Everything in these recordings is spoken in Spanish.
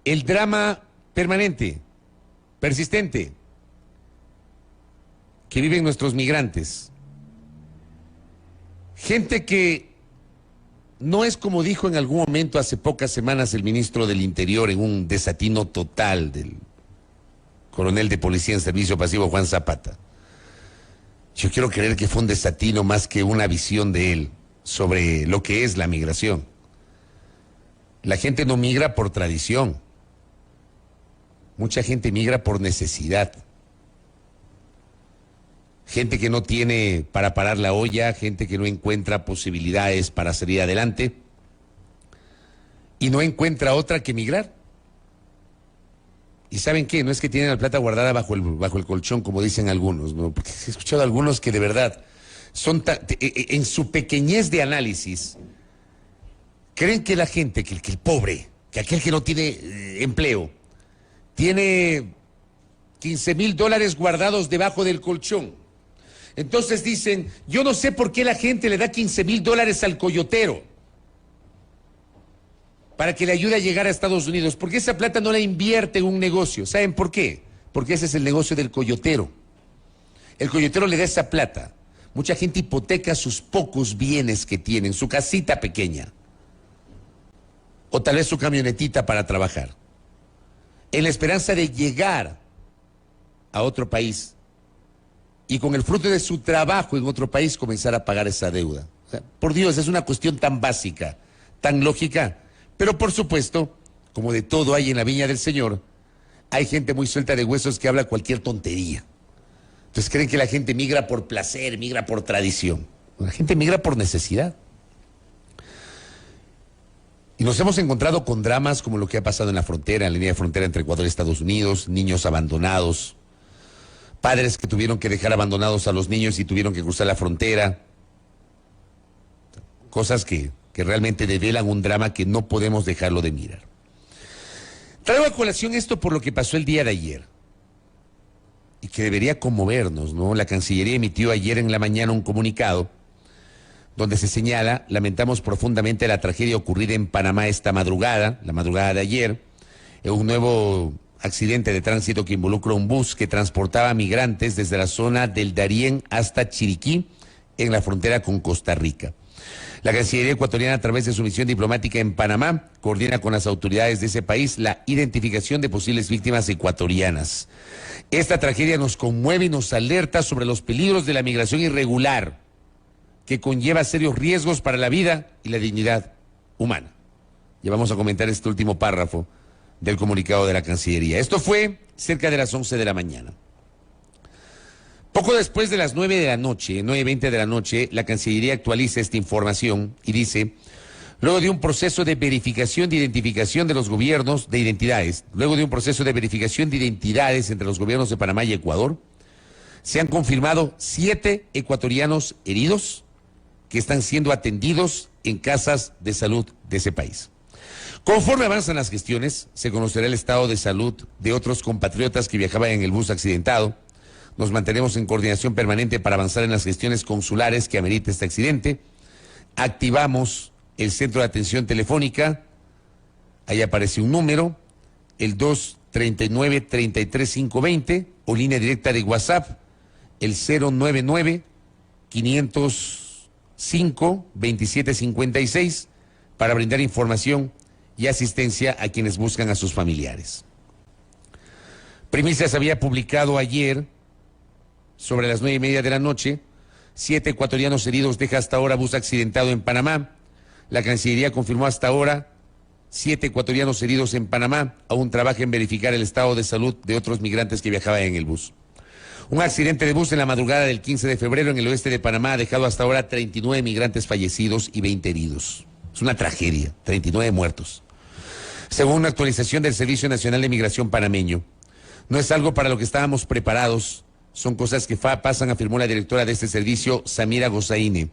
el drama permanente, persistente, que viven nuestros migrantes. Gente que no es como dijo en algún momento hace pocas semanas el ministro del Interior en un desatino total del coronel de policía en servicio pasivo Juan Zapata. Yo quiero creer que fue un desatino más que una visión de él sobre lo que es la migración. La gente no migra por tradición. Mucha gente migra por necesidad. Gente que no tiene para parar la olla, gente que no encuentra posibilidades para salir adelante y no encuentra otra que migrar. ¿Y saben qué? No es que tienen la plata guardada bajo el colchón, como dicen algunos, ¿no? Porque he escuchado a algunos que de verdad son en su pequeñez de análisis, creen que la gente, que el pobre, que aquel que no tiene empleo, tiene $15,000 guardados debajo del colchón. Entonces dicen, yo no sé por qué la gente le da $15,000 al coyotero para que le ayude a llegar a Estados Unidos, porque esa plata no la invierte en un negocio. ¿Saben por qué? Porque ese es el negocio del coyotero. El coyotero le da esa plata. Mucha gente hipoteca sus pocos bienes que tienen, su casita pequeña, o tal vez su camionetita para trabajar, en la esperanza de llegar a otro país y con el fruto de su trabajo en otro país comenzar a pagar esa deuda. O sea, por Dios, es una cuestión tan básica, tan lógica. Pero por supuesto, como de todo hay en la viña del Señor, hay gente muy suelta de huesos que habla cualquier tontería. Entonces creen que la gente migra por placer, migra por tradición. La gente migra por necesidad. Y nos hemos encontrado con dramas como lo que ha pasado en la frontera, en la línea de frontera entre Ecuador y Estados Unidos, niños abandonados, padres que tuvieron que dejar abandonados a los niños y tuvieron que cruzar la frontera. Cosas que realmente develan un drama que no podemos dejarlo de mirar. Traigo a colación esto por lo que pasó el día de ayer y que debería conmovernos, ¿no? La Cancillería emitió ayer en la mañana un comunicado donde se señala: lamentamos profundamente la tragedia ocurrida en Panamá esta madrugada, la madrugada de ayer, en un nuevo accidente de tránsito que involucra un bus que transportaba migrantes desde la zona del Darién hasta Chiriquí, en la frontera con Costa Rica. La Cancillería ecuatoriana, a través de su misión diplomática en Panamá, coordina con las autoridades de ese país la identificación de posibles víctimas ecuatorianas. Esta tragedia nos conmueve y nos alerta sobre los peligros de la migración irregular, que conlleva serios riesgos para la vida y la dignidad humana. Ya vamos a comentar este último párrafo del comunicado de la Cancillería. Esto fue cerca de las 11 de la mañana. Poco después de las 9 de la noche, 9:20 de la noche, la Cancillería actualiza esta información y dice: luego de un proceso de verificación de identificación de los gobiernos de identidades, luego de un proceso de verificación de identidades entre los gobiernos de Panamá y Ecuador, se han confirmado 7 ecuatorianos heridos que están siendo atendidos en casas de salud de ese país. Conforme avanzan las gestiones, se conocerá el estado de salud de otros compatriotas que viajaban en el bus accidentado. Nos mantenemos en coordinación permanente para avanzar en las gestiones consulares que amerite este accidente. Activamos el centro de atención telefónica. Ahí aparece un número, el 239-33520, o línea directa de WhatsApp, el 099-505-2756, para brindar información y asistencia a quienes buscan a sus familiares. Primicias había publicado ayer, sobre las 9:30 de la noche, 7 ecuatorianos heridos deja hasta ahora bus accidentado en Panamá. La Cancillería confirmó hasta ahora 7 ecuatorianos heridos en Panamá. Aún trabaja en verificar el estado de salud de otros migrantes que viajaban en el bus. Un accidente de bus en la madrugada del 15 de febrero en el oeste de Panamá ha dejado hasta ahora 39 migrantes fallecidos y 20 heridos. Es una tragedia, 39 muertos. Según una actualización del Servicio Nacional de Migración panameño, no es algo para lo que estábamos preparados. Son cosas que pasan, afirmó la directora de este servicio, Samira Gozaine.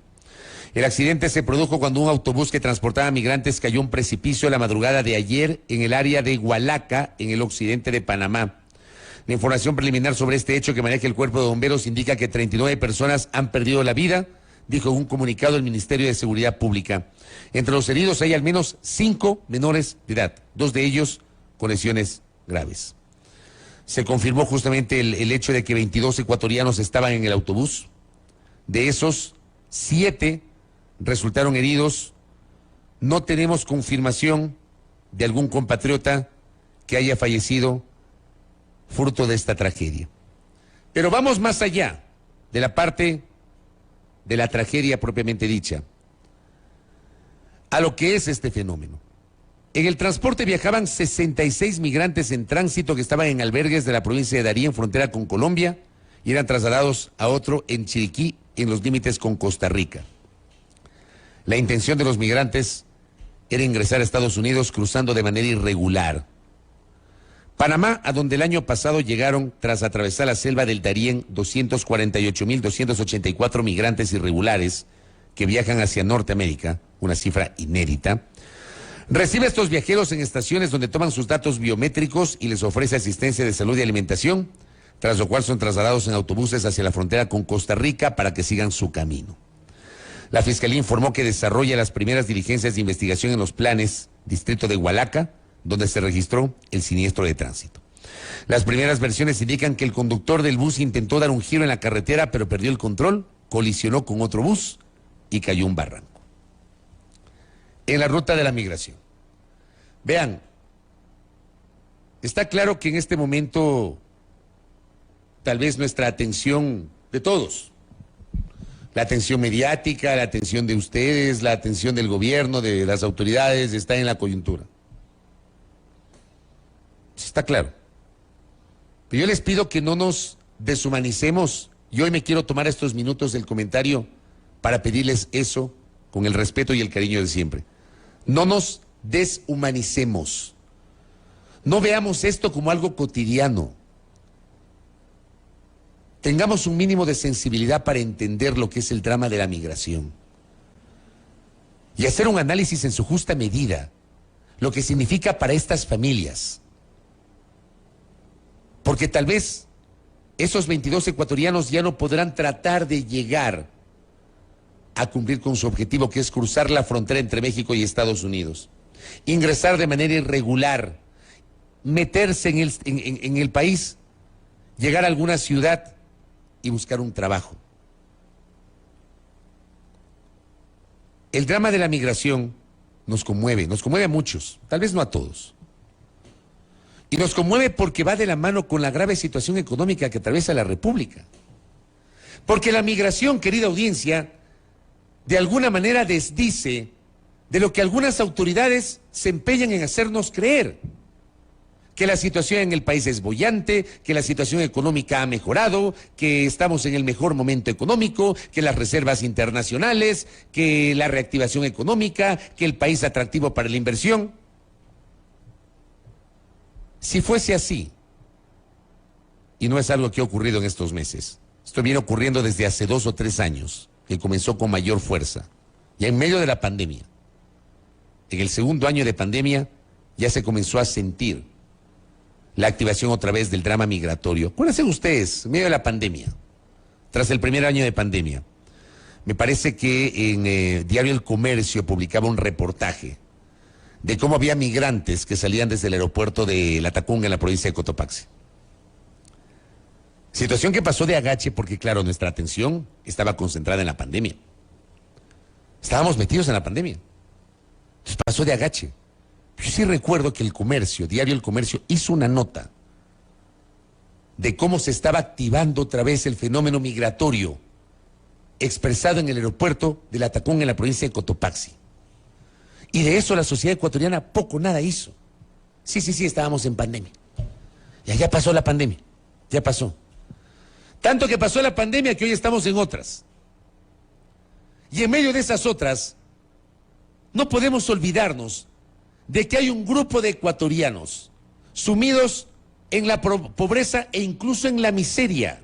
El accidente se produjo cuando un autobús que transportaba migrantes cayó a un precipicio la madrugada de ayer en el área de Hualaca, en el occidente de Panamá. La información preliminar sobre este hecho que maneja el Cuerpo de Bomberos indica que 39 personas han perdido la vida, dijo en un comunicado el Ministerio de Seguridad Pública. Entre los heridos hay al menos 5 menores de edad, 2 de ellos con lesiones graves. Se confirmó justamente el hecho de que 22 ecuatorianos estaban en el autobús. De esos, 7 resultaron heridos. No tenemos confirmación de algún compatriota que haya fallecido fruto de esta tragedia. Pero vamos más allá de la parte de la tragedia propiamente dicha, a lo que es este fenómeno. En el transporte viajaban 66 migrantes en tránsito que estaban en albergues de la provincia de Darién, frontera con Colombia, y eran trasladados a otro en Chiriquí, en los límites con Costa Rica. La intención de los migrantes era ingresar a Estados Unidos cruzando de manera irregular. Panamá, a donde el año pasado llegaron, tras atravesar la selva del Darién, 248.284 migrantes irregulares que viajan hacia Norteamérica, una cifra inédita. Recibe a estos viajeros en estaciones donde toman sus datos biométricos y les ofrece asistencia de salud y alimentación, tras lo cual son trasladados en autobuses hacia la frontera con Costa Rica para que sigan su camino. La Fiscalía informó que desarrolla las primeras diligencias de investigación en los Planes, distrito de Hualaca, donde se registró el siniestro de tránsito. Las primeras versiones indican que el conductor del bus intentó dar un giro en la carretera, pero perdió el control, colisionó con otro bus y cayó un barranco. En la ruta de la migración. Vean, está claro que en este momento tal vez nuestra atención de todos, la atención mediática, la atención de ustedes, la atención del gobierno, de las autoridades, está en la coyuntura. Está claro. Pero yo les pido que no nos deshumanicemos. Y hoy me quiero tomar estos minutos del comentario para pedirles eso con el respeto y el cariño de siempre. No nos deshumanicemos. No veamos esto como algo cotidiano. Tengamos un mínimo de sensibilidad para entender lo que es el drama de la migración. Y hacer un análisis en su justa medida, lo que significa para estas familias. Porque tal vez esos 22 ecuatorianos ya no podrán tratar de llegar a cumplir con su objetivo, que es cruzar la frontera entre México y Estados Unidos, ingresar de manera irregular, meterse en el país, llegar a alguna ciudad y buscar un trabajo. El drama de la migración nos conmueve a muchos, tal vez no a todos. Y nos conmueve porque va de la mano con la grave situación económica que atraviesa la República. Porque la migración, querida audiencia, de alguna manera desdice de lo que algunas autoridades se empeñan en hacernos creer. Que la situación en el país es boyante, que la situación económica ha mejorado, que estamos en el mejor momento económico, que las reservas internacionales, que la reactivación económica, que el país es atractivo para la inversión. Si fuese así, y no es algo que ha ocurrido en estos meses, esto viene ocurriendo desde hace 2 o 3 años, que comenzó con mayor fuerza, ya en medio de la pandemia. En el segundo año de pandemia ya se comenzó a sentir la activación otra vez del drama migratorio. Acuérdense ustedes, en medio de la pandemia, tras el primer año de pandemia, me parece que en Diario El Comercio publicaba un reportaje de cómo había migrantes que salían desde el aeropuerto de La Tacunga en la provincia de Cotopaxi. Situación que pasó de agache porque, claro, nuestra atención estaba concentrada en la pandemia. Estábamos metidos en la pandemia. Entonces pasó de agache. Yo sí recuerdo que El Comercio, Diario El Comercio, hizo una nota de cómo se estaba activando otra vez el fenómeno migratorio expresado en el aeropuerto de La Tacunga en la provincia de Cotopaxi. Y de eso la sociedad ecuatoriana poco nada hizo. Sí, estábamos en pandemia. Ya pasó la pandemia, ya pasó. Tanto que pasó la pandemia que hoy estamos en otras. Y en medio de esas otras, no podemos olvidarnos de que hay un grupo de ecuatorianos sumidos en la pobreza e incluso en la miseria,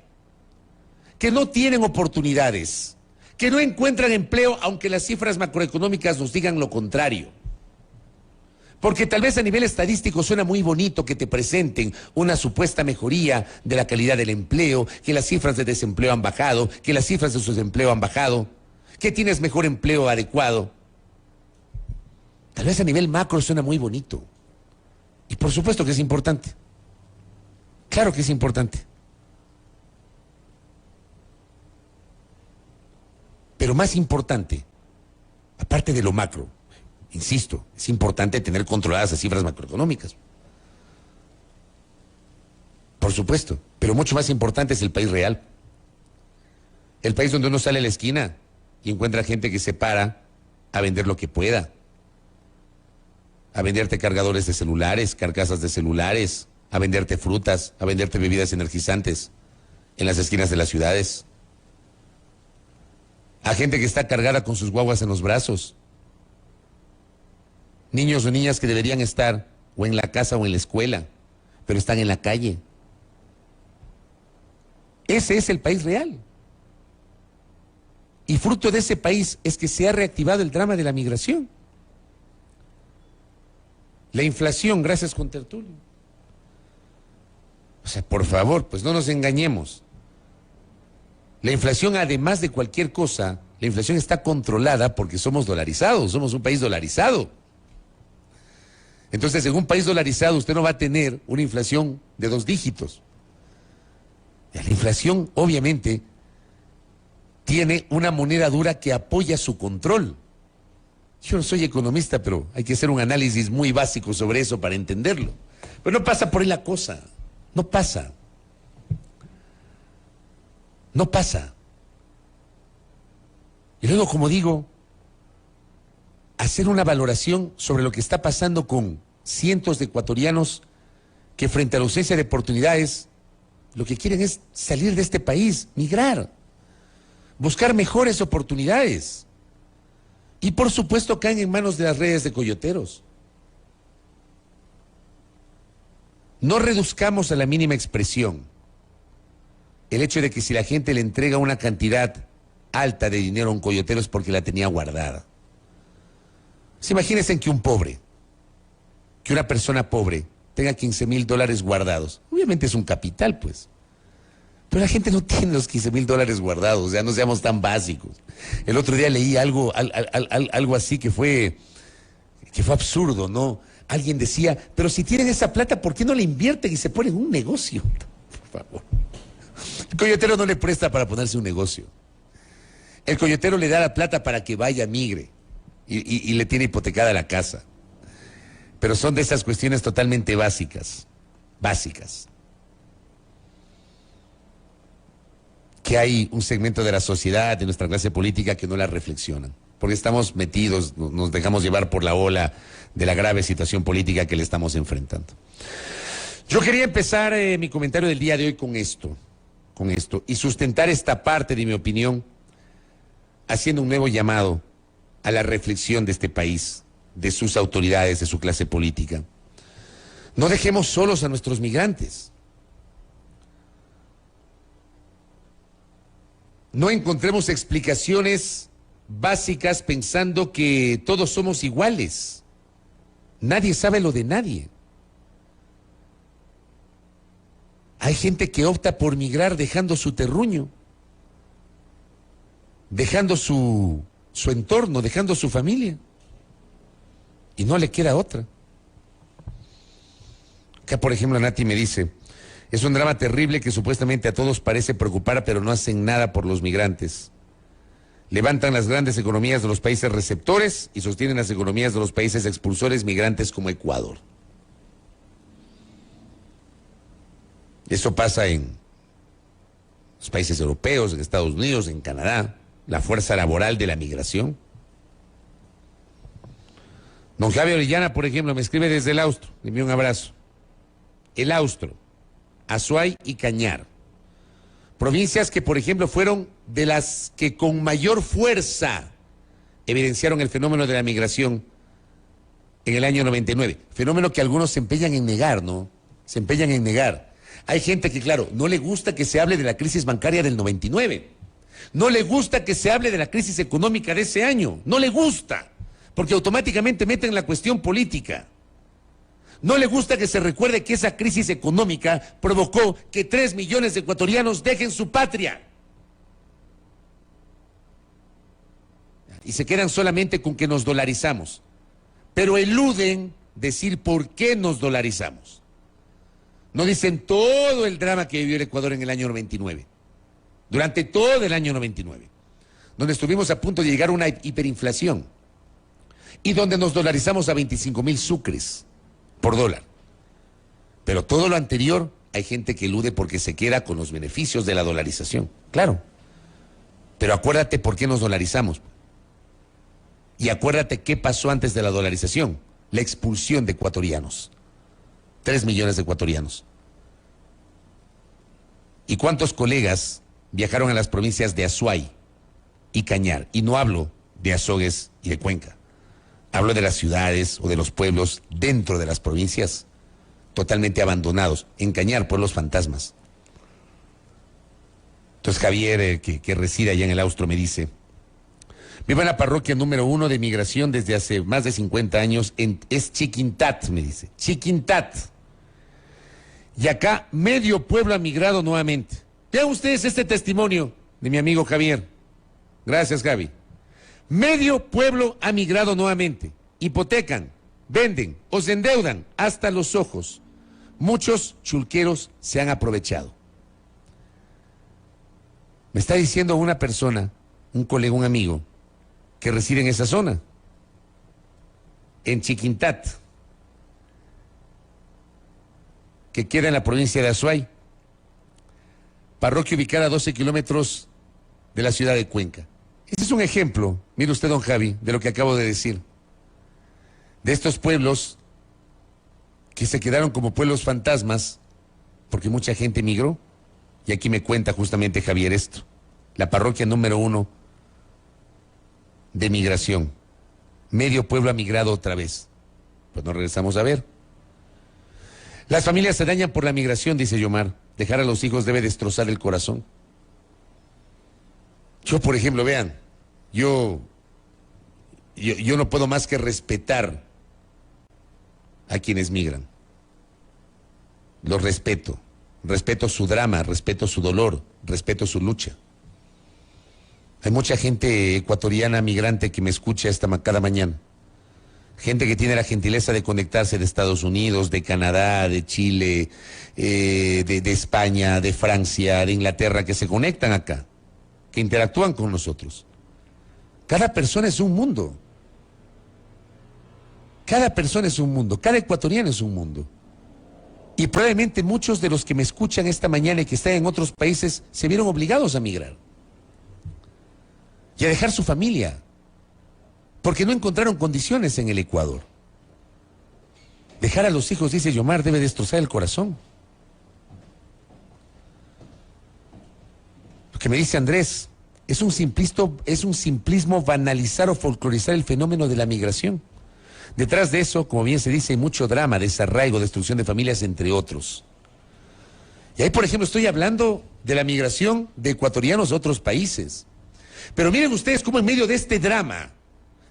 que no tienen oportunidades, que no encuentran empleo, aunque las cifras macroeconómicas nos digan lo contrario. Porque tal vez a nivel estadístico suena muy bonito que te presenten una supuesta mejoría de la calidad del empleo, que las cifras de desempleo han bajado, que las cifras de subempleo han bajado, que tienes mejor empleo adecuado. Tal vez a nivel macro suena muy bonito, Y por supuesto que es importante. Claro que es importante. Pero más importante, aparte de lo macro, insisto, es importante tener controladas las cifras macroeconómicas. Por supuesto, pero mucho más importante es el país real. El país donde uno sale a la esquina y encuentra gente que se para a vender lo que pueda. A venderte cargadores de celulares, carcasas de celulares, a venderte frutas, a venderte bebidas energizantes en las esquinas de las ciudades. A gente que está cargada con sus guaguas en los brazos. Niños o niñas que deberían estar o en la casa o en la escuela, pero están en la calle. Ese es el país real. Y fruto de ese país es que se ha reactivado el drama de la migración. La inflación, gracias contertulio. O sea, por favor, pues no nos engañemos. La inflación, además de cualquier cosa, la inflación está controlada porque somos dolarizados, somos un país dolarizado. Entonces, en un país dolarizado usted no va a tener una inflación de 2 dígitos. La inflación, obviamente, tiene una moneda dura que apoya su control. Yo no soy economista, pero hay que hacer un análisis muy básico sobre eso para entenderlo. Pero no pasa por ahí la cosa. No pasa. No pasa. Y luego, como digo, hacer una valoración sobre lo que está pasando con cientos de ecuatorianos que frente a la ausencia de oportunidades, lo que quieren es salir de este país, migrar, buscar mejores oportunidades. Y por supuesto caen en manos de las redes de coyoteros. No reduzcamos a la mínima expresión el hecho de que si la gente le entrega una cantidad alta de dinero a un coyotero es porque la tenía guardada. Pues imagínense que un pobre, que una persona pobre tenga $15,000 guardados. Obviamente es un capital, pues. Pero la gente no tiene los $15,000 guardados, o sea, no seamos tan básicos. El otro día leí algo así que fue absurdo, ¿no? Alguien decía, pero si tienen esa plata, ¿por qué no la invierten y se ponen un negocio? Por favor. El coyotero no le presta para ponerse un negocio. El coyotero le da la plata para que vaya, migre, y le tiene hipotecada la casa. Pero son de esas cuestiones totalmente básicas, que hay un segmento de la sociedad, de nuestra clase política, que no la reflexionan, porque estamos metidos, nos dejamos llevar por la ola de la grave situación política que le estamos enfrentando. Yo quería empezar mi comentario del día de hoy con esto, y sustentar esta parte de mi opinión, haciendo un nuevo llamado a la reflexión de este país, de sus autoridades, de su clase política. No dejemos solos a nuestros migrantes. No encontremos explicaciones básicas pensando que todos somos iguales. Nadie sabe lo de nadie. Hay gente que opta por migrar dejando su terruño, dejando su entorno, dejando su familia. Y no le queda otra. Acá, por ejemplo, Nati me dice, es un drama terrible que supuestamente a todos parece preocupar, pero no hacen nada por los migrantes. Levantan las grandes economías de los países receptores y sostienen las economías de los países expulsores migrantes como Ecuador. Eso pasa en los países europeos, en Estados Unidos, en Canadá, la fuerza laboral de la migración. Don Javier Orellana, por ejemplo, me escribe desde el Austro, le envío un abrazo. El Austro, Azuay y Cañar, provincias que, por ejemplo, fueron de las que con mayor fuerza evidenciaron el fenómeno de la migración en el año 99, fenómeno que algunos se empeñan en negar, ¿no? Se empeñan en negar. Hay gente que, claro, no le gusta que se hable de la crisis bancaria del 99, no le gusta que se hable de la crisis económica de ese año, no le gusta, porque automáticamente meten la cuestión política. No le gusta que se recuerde que esa crisis económica provocó que 3 millones de ecuatorianos dejen su patria. Y se quedan solamente con que nos dolarizamos. Pero eluden decir por qué nos dolarizamos. No dicen todo el drama que vivió el Ecuador en el año 99, durante todo el año 99, donde estuvimos a punto de llegar a una hiperinflación y donde nos dolarizamos a 25.000 sucres por dólar. Pero todo lo anterior, hay gente que elude porque se queda con los beneficios de la dolarización. Claro. Pero acuérdate por qué nos dolarizamos. Y acuérdate qué pasó antes de la dolarización. La expulsión de ecuatorianos. 3 millones de ecuatorianos. ¿Y cuántos colegas viajaron a las provincias de Azuay y Cañar? Y no hablo de Azogues y de Cuenca. Hablo de las ciudades o de los pueblos dentro de las provincias totalmente abandonados. En Cañar, pueblos fantasmas. Entonces Javier, que reside allá en el Austro, me dice: vivo en la parroquia número 1 de migración desde hace más de 50 años, es Chiquintat, me dice. Chiquintat. Y acá medio pueblo ha migrado nuevamente. Vean ustedes este testimonio de mi amigo Javier. Gracias, Javi. Medio pueblo ha migrado nuevamente. Hipotecan, venden o se endeudan hasta los ojos. Muchos chulqueros se han aprovechado. Me está diciendo una persona, un colega, un amigo, que reside en esa zona, en Chiquintat, que queda en la provincia de Azuay, parroquia ubicada a 12 kilómetros de la ciudad de Cuenca. Este es un ejemplo, mire usted, don Javi, de lo que acabo de decir, de estos pueblos que se quedaron como pueblos fantasmas porque mucha gente migró. Y aquí me cuenta justamente Javier esto, la parroquia número 1 de migración. Medio pueblo ha migrado otra vez. Pues nos regresamos a ver. Las familias se dañan por la migración, dice Yomar. Dejar a los hijos debe destrozar el corazón. Yo, por ejemplo, vean, yo no puedo más que respetar a quienes migran. Los respeto. Respeto su drama, respeto su dolor, respeto su lucha. Hay mucha gente ecuatoriana migrante que me escucha cada mañana. Gente que tiene la gentileza de conectarse de Estados Unidos, de Canadá, de Chile, de España, de Francia, de Inglaterra, que se conectan acá, que interactúan con nosotros. Cada persona es un mundo. Cada persona es un mundo, cada ecuatoriano es un mundo. Y probablemente muchos de los que me escuchan esta mañana y que están en otros países se vieron obligados a migrar y a dejar su familia porque no encontraron condiciones en el Ecuador. Dejar a los hijos, dice Yomar, debe destrozar el corazón. Lo que me dice Andrés, es un simplismo banalizar o folclorizar el fenómeno de la migración. Detrás de eso, como bien se dice, hay mucho drama, desarraigo, destrucción de familias, entre otros. Y ahí, por ejemplo, estoy hablando de la migración de ecuatorianos a otros países. Pero miren ustedes cómo en medio de este drama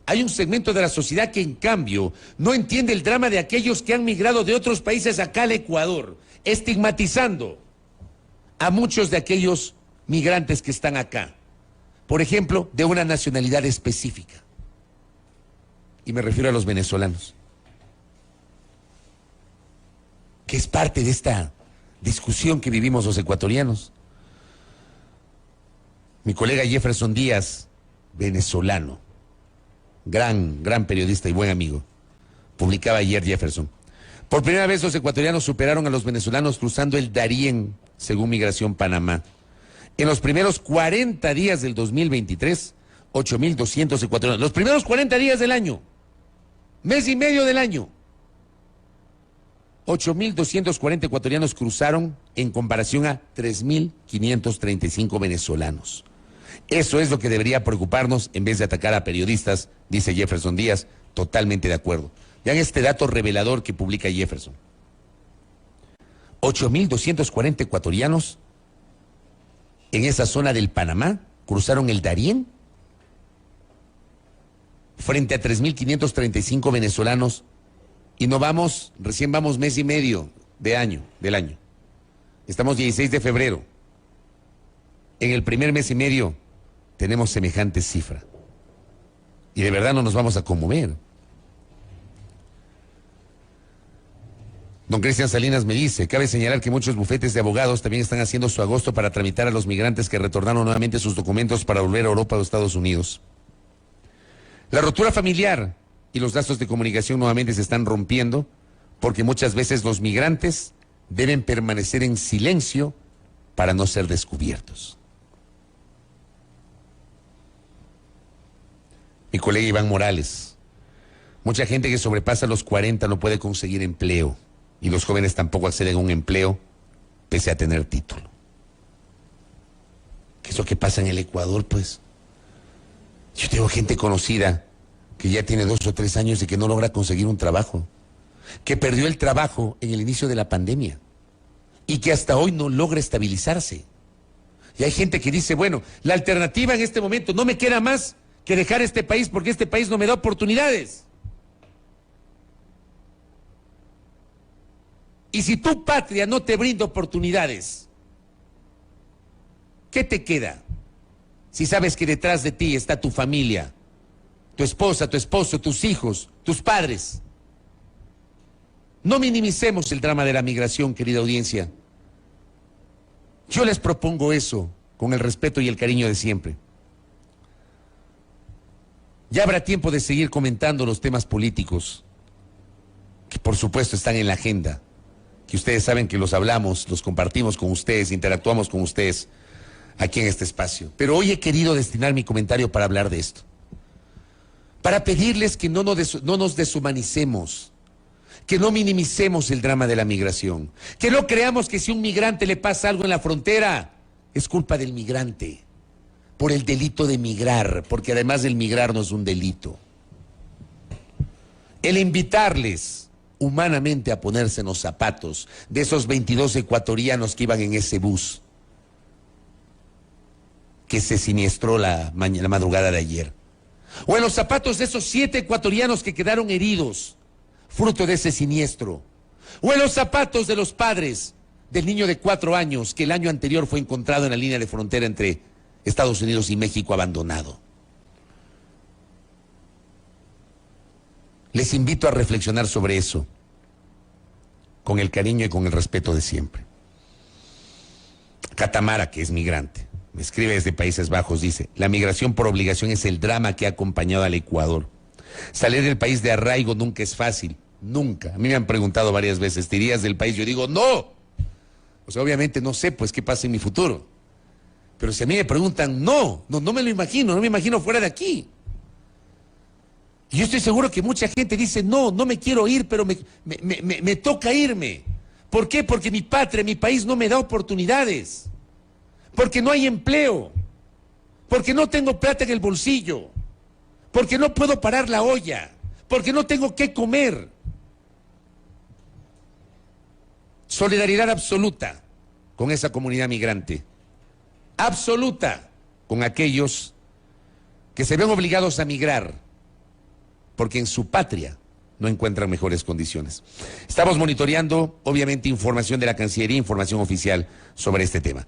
hay un segmento de la sociedad que, en cambio, no entiende el drama de aquellos que han migrado de otros países acá al Ecuador, estigmatizando a muchos de aquellos migrantes que están acá. Por ejemplo, de una nacionalidad específica. Y me refiero a los venezolanos, que es parte de esta discusión que vivimos los ecuatorianos. Mi colega Jefferson Díaz, venezolano, gran periodista y buen amigo, publicaba ayer Jefferson: por primera vez los ecuatorianos superaron a los venezolanos cruzando el Darién, según Migración Panamá. En los primeros 40 días del 2023, 8.200 ecuatorianos. Los primeros 40 días del año. Mes y medio del año. 8.240 ecuatorianos cruzaron en comparación a 3.535 venezolanos. Eso es lo que debería preocuparnos en vez de atacar a periodistas, dice Jefferson Díaz. Totalmente de acuerdo. Vean este dato revelador que publica Jefferson. 8.240 ecuatorianos en esa zona del Panamá cruzaron el Darién frente a 3.535 venezolanos, y no vamos, recién vamos mes y medio del año. Estamos 16 de febrero. En el primer mes y medio tenemos semejante cifra. Y de verdad no nos vamos a conmover. Don Cristian Salinas me dice, cabe señalar que muchos bufetes de abogados también están haciendo su agosto para tramitar a los migrantes que retornaron nuevamente sus documentos para volver a Europa o Estados Unidos. La ruptura familiar y los lazos de comunicación nuevamente se están rompiendo porque muchas veces los migrantes deben permanecer en silencio para no ser descubiertos. Mi colega Iván Morales, mucha gente que sobrepasa los 40 no puede conseguir empleo y los jóvenes tampoco acceden a un empleo pese a tener título. ¿Qué es lo que pasa en el Ecuador, pues? Yo tengo gente conocida que ya tiene 2 o 3 años y que no logra conseguir un trabajo, que perdió el trabajo en el inicio de la pandemia y que hasta hoy no logra estabilizarse. Y hay gente que dice, bueno, la alternativa en este momento no me queda más que dejar este país porque este país no me da oportunidades. Y si tu patria no te brinda oportunidades, ¿qué te queda? Si sabes que detrás de ti está tu familia, tu esposa, tu esposo, tus hijos, tus padres. No minimicemos el drama de la migración, querida audiencia. Yo les propongo eso con el respeto y el cariño de siempre. Ya habrá tiempo de seguir comentando los temas políticos, que por supuesto están en la agenda, que ustedes saben que los hablamos, los compartimos con ustedes, interactuamos con ustedes aquí en este espacio. Pero hoy he querido destinar mi comentario para hablar de esto, para pedirles que no nos deshumanicemos, que no minimicemos el drama de la migración, que no creamos que si a un migrante le pasa algo en la frontera, es culpa del migrante, por el delito de migrar, porque además del migrar no es un delito. El invitarles humanamente a ponerse en los zapatos de esos 22 ecuatorianos que iban en ese bus que se siniestró la madrugada de ayer, o en los zapatos de esos 7 ecuatorianos que quedaron heridos fruto de ese siniestro, o en los zapatos de los padres del niño de 4 años que el año anterior fue encontrado en la línea de frontera entre Estados Unidos y México abandonado. Les invito a reflexionar sobre eso, con el cariño y con el respeto de siempre. Catamara, que es migrante, me escribe desde Países Bajos, dice, la migración por obligación es el drama que ha acompañado al Ecuador. Salir del país de arraigo nunca es fácil, nunca. A mí me han preguntado varias veces, ¿te irías del país? Yo digo, no. O sea, obviamente no sé pues qué pasa en mi futuro. Pero si a mí me preguntan, no me lo imagino, no me imagino fuera de aquí. Y yo estoy seguro que mucha gente dice, no me quiero ir, pero me toca irme. ¿Por qué? Porque mi patria, mi país no me da oportunidades. Porque no hay empleo. Porque no tengo plata en el bolsillo. Porque no puedo parar la olla. Porque no tengo qué comer. Solidaridad absoluta con esa comunidad migrante. Absoluta con aquellos que se ven obligados a migrar porque en su patria no encuentran mejores condiciones. Estamos monitoreando, obviamente, información de la Cancillería, información oficial sobre este tema.